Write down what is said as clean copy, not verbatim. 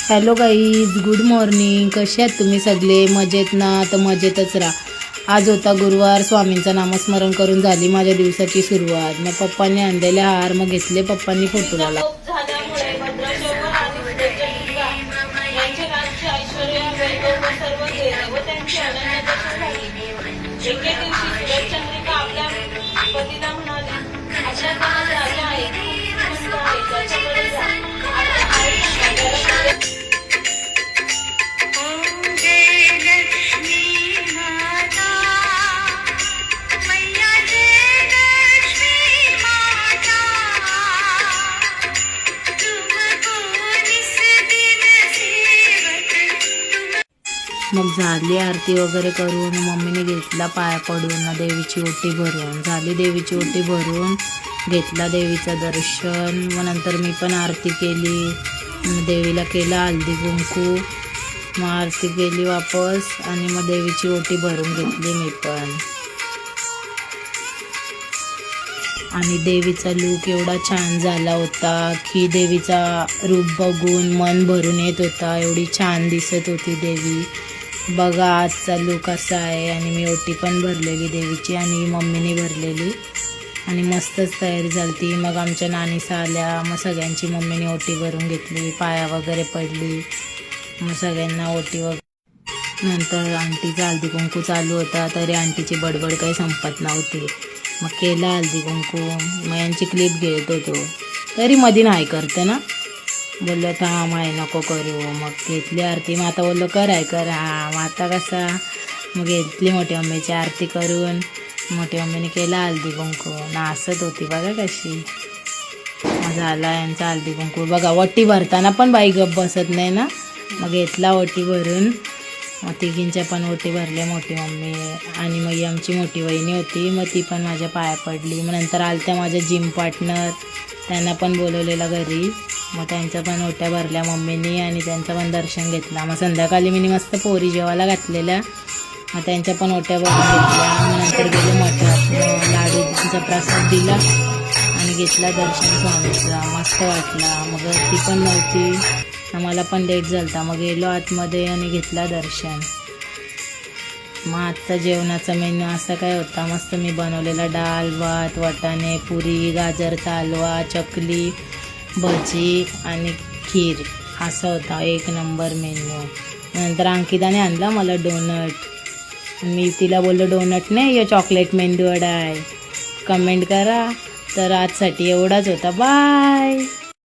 Hello guys, good morning. कसे आहात तुम्ही सगळे? मजेत ना? तर मजेतच राहा. आज होता गुरुवार. स्वामींचं नामस्मरण करून झाली माझ्या दिवसाची सुरुवात. मग पप्पांनी आणलेले हार मग घेतले. पप्पांनी फोटो लावला. मग झाली आरती वगैरे करून मम्मीने घेतला पाया पडून देवीची ओटी भरून. झाली देवीची ओटी भरून, घेतला देवीचं दर्शन. मग नंतर मी पण आरती केली. देवीला केला हळदी कुंकू. मग आरती केली वापस आणि मग देवीची ओटी भरून घेतली मी पण. आणि देवीचा लूक एवढा छान झाला होता की देवीचा रूप बघून मन भरून येत होता. एवढी छान दिसत होती देवी. बघा आजचा लूक असा आहे. आणि मी ओटी पण भरलेली देवीची आणि मम्मीने भरलेली आणि मस्तच तयारी झाली. मग आमच्या नानीसा आल्या. मग सगळ्यांची मम्मीने ओटी भरून घेतली, पाया वगैरे पडली. मग सगळ्यांना ओटी वगैरे. नंतर आंटीचा हळदी कुंकू चालू होता तरी आंटीची बडबड काही संपत नव्हती. मग केला हळदी कुंकू. मग यांची क्लिप घेत होतो तरी मधी नाही करते ना. बोललो थांब आहे नको करू. मग घेतली आरती. मग आता बोललो कर आहे कर. हां मग आता कसा. मग घेतली मोठ्या मम्मीची आरती करून. मोठ्या मम्मीने केला हळदी कुंकू. नाचत होती बघा कशी. मग झाला यांचा हळदी कुंकू. बघा ओटी भरताना पण बाई गप बसत नाही ना. मग घेतला ओटी भरून. मग तिघींच्या पण ओटी भरले मोठी मम्मी. आणि मग आमची मोठी वहिनी होती. मग ती पण माझ्या पाया पडली. मग नंतर आलत्या माझ्या जिम पार्टनर, त्यांना पण बोलवलेलं घरी. मग त्यांच्या पण ओट्या भरल्या मम्मीनी आणि त्यांचं पण दर्शन घेतलं. मग संध्याकाळी मी मस्त पोरी जेवायला घातलेल्या. मग त्यांच्या पण ओट्या भरून घेतल्या. मग नंतर गेले मठात. मग लाडूचा प्रसाद दिला आणि घेतला दर्शन स्वामीचा. मस्त वाटला. मग ती पण नव्हती. आम्हाला पण लेट झाला. मग गेलो आतमध्ये आणि घेतला दर्शन. मग आजचा जेवणाचा मेन्यू असा काय होता. मस्त मी बनवलेला डाळ भात, वाटाणे, पुरी, गाजरचा हलवा, चकली, भजी आणि खीर असा होता. एक नंबर मेन्यू. नंतर अंकिताने आणला मला डोनट. मी तिला बोललो डोनट नाही, हे चॉकलेट मेंदू वडा आहे. कमेंट करा. तर आजसाठी एवढाच होता. बाय.